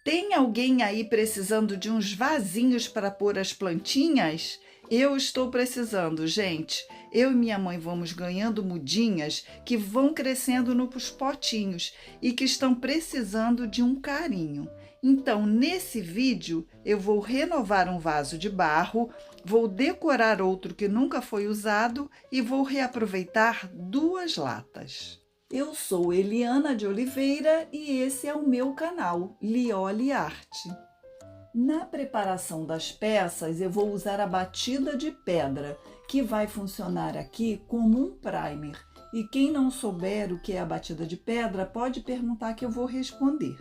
Tem alguém aí precisando de uns vasinhos para pôr as plantinhas? Eu estou precisando, gente. Eu e minha mãe vamos ganhando mudinhas que vão crescendo nos potinhos e que estão precisando de um carinho. Então, nesse vídeo, eu vou renovar um vaso de barro, vou decorar outro que nunca foi usado e vou reaproveitar 2 latas. Eu sou Eliana de Oliveira e esse é o meu canal Lioli Arte. Na preparação das peças, eu vou usar a batida de pedra, que vai funcionar aqui como um primer. E quem não souber o que é a batida de pedra, pode perguntar que eu vou responder.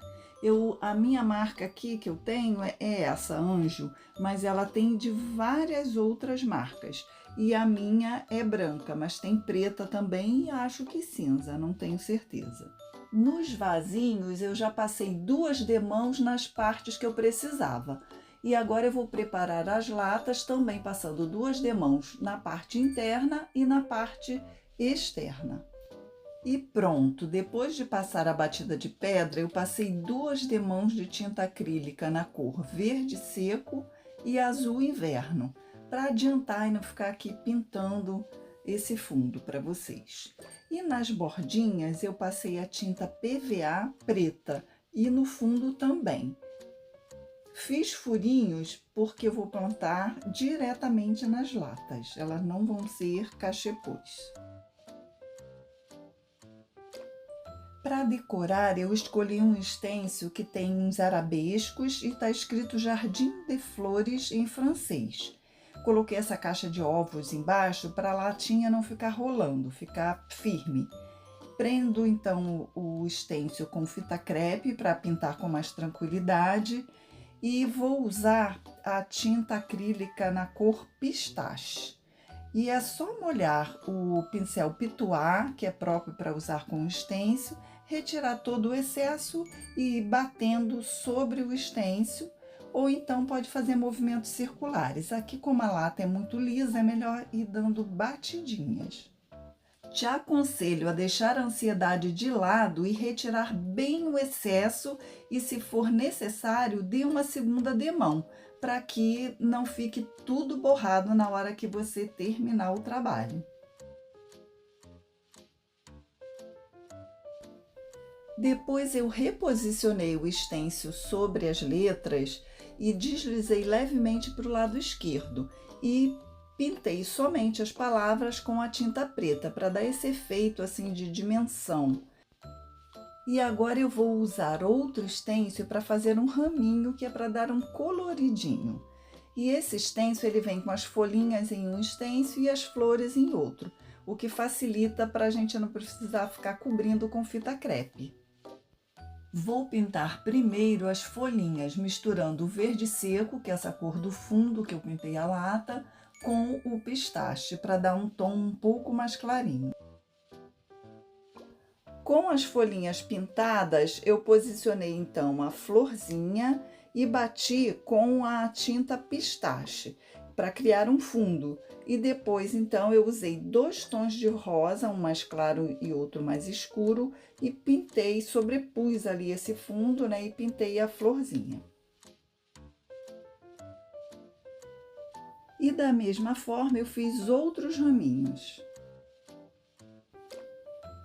A minha marca aqui que eu tenho é essa, Anjo, mas ela tem de várias outras marcas. E a minha é branca, mas tem preta também e acho que cinza, não tenho certeza. Nos vasinhos eu já passei 2 demãos nas partes que eu precisava. E agora eu vou preparar as latas também passando 2 demãos na parte interna e na parte externa. E pronto, depois de passar a batida de pedra, eu passei 2 demãos de tinta acrílica na cor verde seco e azul inverno, para adiantar e não ficar aqui pintando esse fundo para vocês. E nas bordinhas eu passei a tinta PVA preta e no fundo também. Fiz furinhos porque eu vou plantar diretamente nas latas, elas não vão ser cachepôs. Para decorar, eu escolhi um stencil que tem uns arabescos e está escrito Jardim de Flores em francês. Coloquei essa caixa de ovos embaixo para a latinha não ficar rolando, ficar firme. Prendo então o stencil com fita crepe para pintar com mais tranquilidade e vou usar a tinta acrílica na cor pistache. E é só molhar o pincel pituá, que é próprio para usar com o stencil, retirar todo o excesso e ir batendo sobre o stencil, ou então pode fazer movimentos circulares. Aqui, como a lata é muito lisa, é melhor ir dando batidinhas. Te aconselho a deixar a ansiedade de lado e retirar bem o excesso e, se for necessário, dê uma segunda demão, para que não fique tudo borrado na hora que você terminar o trabalho. Depois eu reposicionei o stencil sobre as letras e deslizei levemente para o lado esquerdo e pintei somente as palavras com a tinta preta para dar esse efeito assim de dimensão. E agora eu vou usar outro stencil para fazer um raminho, que é para dar um coloridinho. E esse stencil ele vem com as folhinhas em um stencil e as flores em outro, o que facilita para a gente não precisar ficar cobrindo com fita crepe. Vou pintar primeiro as folhinhas, misturando o verde seco, que é essa cor do fundo que eu pintei a lata, com o pistache, para dar um tom um pouco mais clarinho. Com as folhinhas pintadas, eu posicionei então a florzinha e bati com a tinta pistache para criar um fundo. E depois, então, eu usei 2 tons de rosa, um mais claro e outro mais escuro, e pintei, sobrepus ali esse fundo, né, e pintei a florzinha. E da mesma forma, eu fiz outros raminhos.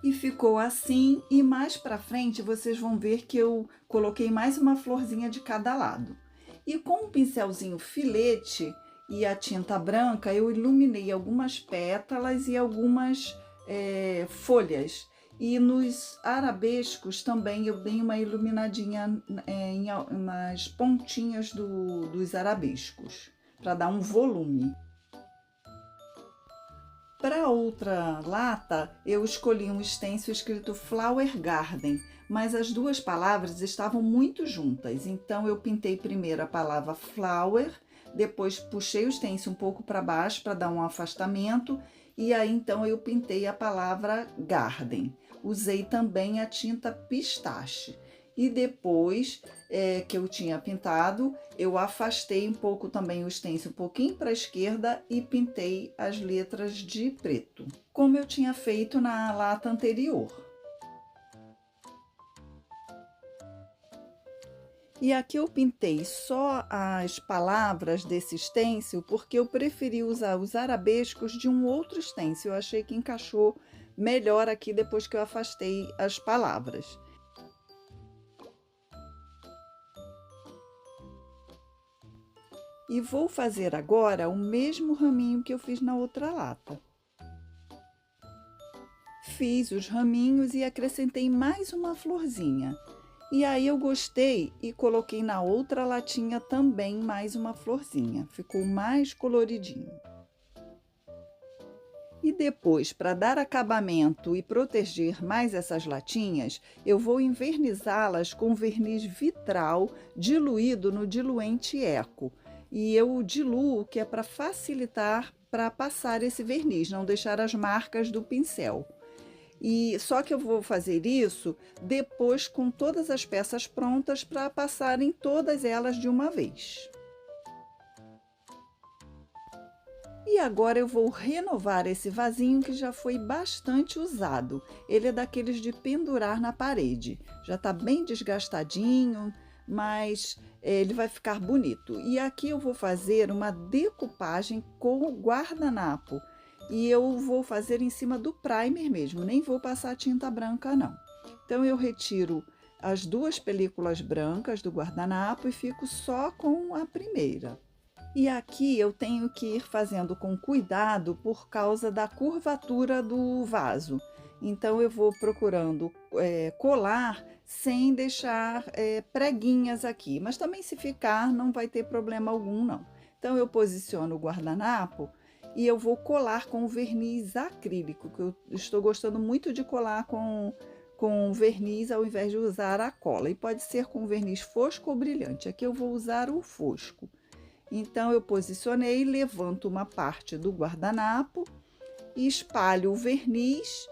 E ficou assim, e mais pra frente vocês vão ver que eu coloquei mais uma florzinha de cada lado. E com um pincelzinho filete e a tinta branca, eu iluminei algumas pétalas e algumas folhas. E nos arabescos também eu dei uma iluminadinha nas pontinhas dos arabescos, para dar um volume. Para outra lata, eu escolhi um stencil escrito Flower Garden, mas as 2 palavras estavam muito juntas, então eu pintei primeiro a palavra flower, depois puxei o stencil um pouco para baixo para dar um afastamento, e aí então eu pintei a palavra garden. Usei também a tinta pistache. E depois que eu tinha pintado, eu afastei um pouco também o stencil um pouquinho para a esquerda e pintei as letras de preto, como eu tinha feito na lata anterior. E aqui eu pintei só as palavras desse stencil porque eu preferi usar os arabescos de um outro stencil. Eu achei que encaixou melhor aqui depois que eu afastei as palavras. E vou fazer agora o mesmo raminho que eu fiz na outra lata. Fiz os raminhos e acrescentei mais uma florzinha. E aí eu gostei e coloquei na outra latinha também mais uma florzinha. Ficou mais coloridinho. E depois, para dar acabamento e proteger mais essas latinhas, eu vou envernizá-las com verniz vitral diluído no diluente Eco. E eu diluo, que é para facilitar para passar esse verniz, não deixar as marcas do pincel. E só que eu vou fazer isso depois com todas as peças prontas para passarem todas elas de uma vez. E agora eu vou renovar esse vasinho que já foi bastante usado. Ele é daqueles de pendurar na parede. Já está bem desgastadinho, mas ele vai ficar bonito. E aqui eu vou fazer uma decupagem com o guardanapo. E eu vou fazer em cima do primer mesmo, nem vou passar tinta branca não. Então eu retiro as duas películas brancas do guardanapo e fico só com a primeira. E aqui eu tenho que ir fazendo com cuidado por causa da curvatura do vaso. Então eu vou procurando colar sem deixar preguinhas aqui, mas também se ficar não vai ter problema algum não. Então eu posiciono o guardanapo e eu vou colar com o verniz acrílico, que eu estou gostando muito de colar com verniz ao invés de usar a cola. E pode ser com verniz fosco ou brilhante. Aqui eu vou usar o fosco. Então, eu posicionei, levanto uma parte do guardanapo e espalho o verniz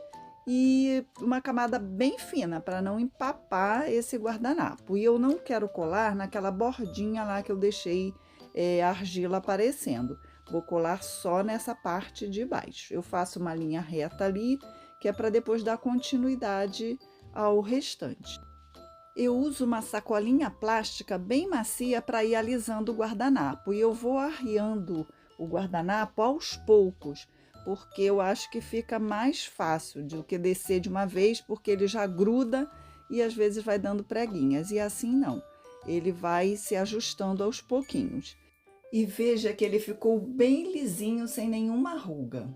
e uma camada bem fina para não empapar esse guardanapo. E eu não quero colar naquela bordinha lá que eu deixei a argila aparecendo. Vou colar só nessa parte de baixo. Eu faço uma linha reta ali, que é para depois dar continuidade ao restante. Eu uso uma sacolinha plástica bem macia para ir alisando o guardanapo e eu vou arriando o guardanapo aos poucos, porque eu acho que fica mais fácil do que descer de uma vez, porque ele já gruda e às vezes vai dando preguinhas, e assim não, ele vai se ajustando aos pouquinhos. E veja que ele ficou bem lisinho, sem nenhuma ruga.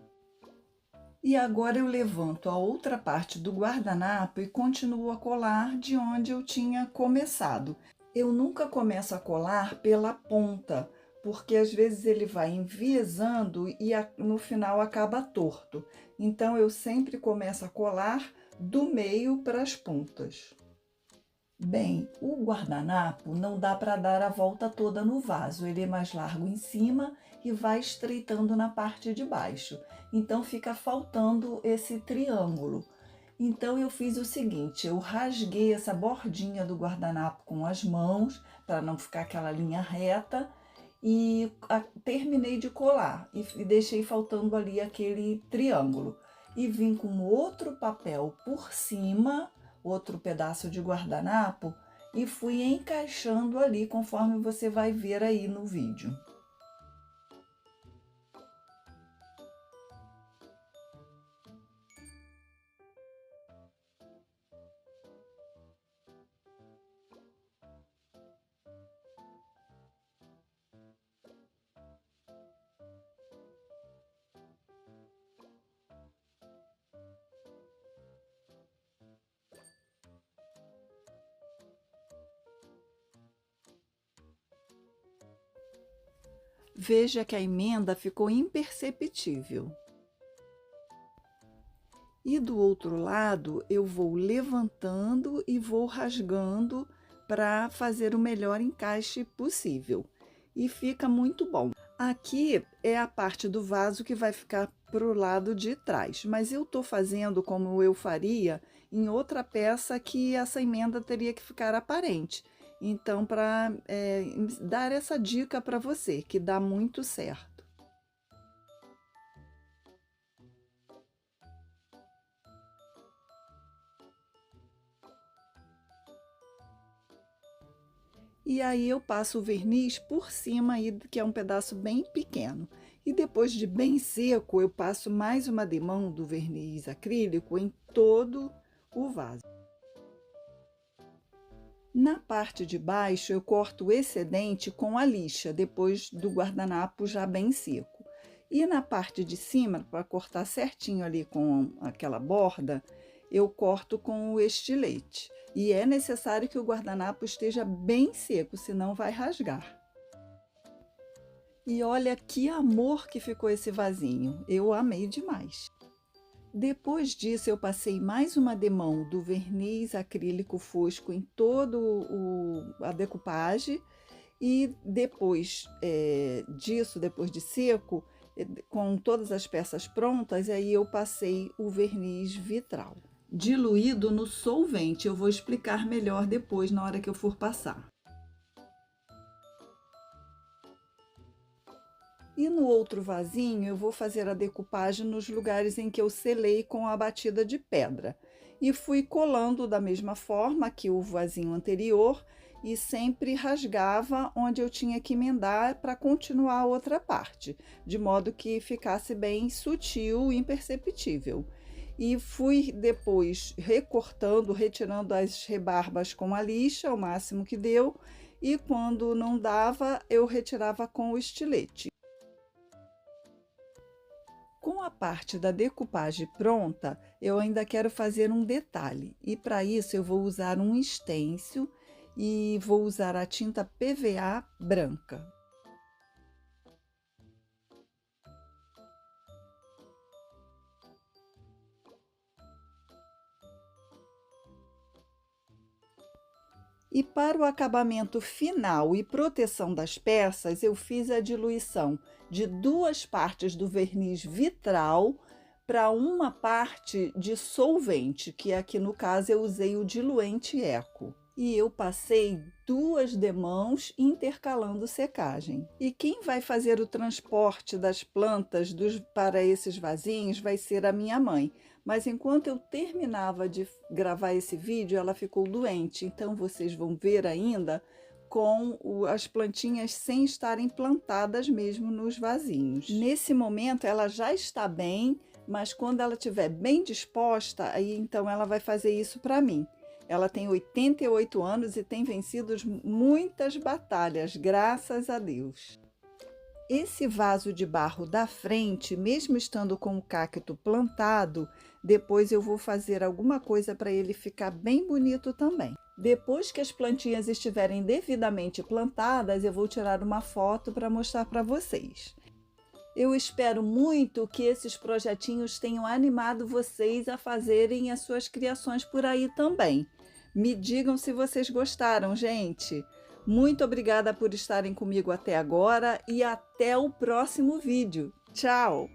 E agora eu levanto a outra parte do guardanapo e continuo a colar de onde eu tinha começado. Eu nunca começo a colar pela ponta, porque às vezes ele vai enviesando e no final acaba torto. Então eu sempre começo a colar do meio para as pontas. Bem, o guardanapo não dá para dar a volta toda no vaso, ele é mais largo em cima e vai estreitando na parte de baixo. Então fica faltando esse triângulo. Então eu fiz o seguinte, eu rasguei essa bordinha do guardanapo com as mãos, para não ficar aquela linha reta, e terminei de colar e deixei faltando ali aquele triângulo. E vim com outro papel por cima, outro pedaço de guardanapo, e fui encaixando ali conforme você vai ver aí no vídeo. Veja que a emenda ficou imperceptível. E do outro lado, eu vou levantando e vou rasgando para fazer o melhor encaixe possível. E fica muito bom. Aqui é a parte do vaso que vai ficar para o lado de trás, mas eu estou fazendo como eu faria em outra peça que essa emenda teria que ficar aparente. Então, para dar essa dica para você, que dá muito certo. E aí eu passo o verniz por cima aí, que é um pedaço bem pequeno. E depois de bem seco, eu passo mais uma demão do verniz acrílico em todo o vaso. Na parte de baixo, eu corto o excedente com a lixa, depois do guardanapo já bem seco. E na parte de cima, para cortar certinho ali com aquela borda, eu corto com o estilete. E é necessário que o guardanapo esteja bem seco, senão vai rasgar. E olha que amor que ficou esse vasinho, eu amei demais. Depois disso, eu passei mais uma demão do verniz acrílico fosco em todo a decupagem e depois disso, depois de seco, com todas as peças prontas, aí eu passei o verniz vitral. Diluído no solvente, eu vou explicar melhor depois na hora que eu for passar. E no outro vasinho eu vou fazer a decupagem nos lugares em que eu selei com a batida de pedra. E fui colando da mesma forma que o vasinho anterior e sempre rasgava onde eu tinha que emendar para continuar a outra parte, de modo que ficasse bem sutil e imperceptível. E fui depois recortando, retirando as rebarbas com a lixa, o máximo que deu, e quando não dava, eu retirava com o estilete. Com a parte da decupagem pronta, eu ainda quero fazer um detalhe. E para isso eu vou usar um stencil e vou usar a tinta PVA branca. E para o acabamento final e proteção das peças, eu fiz a diluição de 2 partes do verniz vitral para uma parte de solvente, que aqui no caso eu usei o diluente Eco. E eu passei 2 demãos intercalando secagem. E quem vai fazer o transporte das plantas para esses vasinhos vai ser a minha mãe. Mas enquanto eu terminava de gravar esse vídeo, ela ficou doente. Então vocês vão ver ainda com as plantinhas sem estarem plantadas mesmo nos vasinhos. Nesse momento ela já está bem, mas quando ela estiver bem disposta, aí então ela vai fazer isso para mim. Ela tem 88 anos e tem vencido muitas batalhas, graças a Deus. Esse vaso de barro da frente, mesmo estando com o cacto plantado, depois eu vou fazer alguma coisa para ele ficar bem bonito também. Depois que as plantinhas estiverem devidamente plantadas, eu vou tirar uma foto para mostrar para vocês. Eu espero muito que esses projetinhos tenham animado vocês a fazerem as suas criações por aí também. Me digam se vocês gostaram, gente. Muito obrigada por estarem comigo até agora e até o próximo vídeo. Tchau!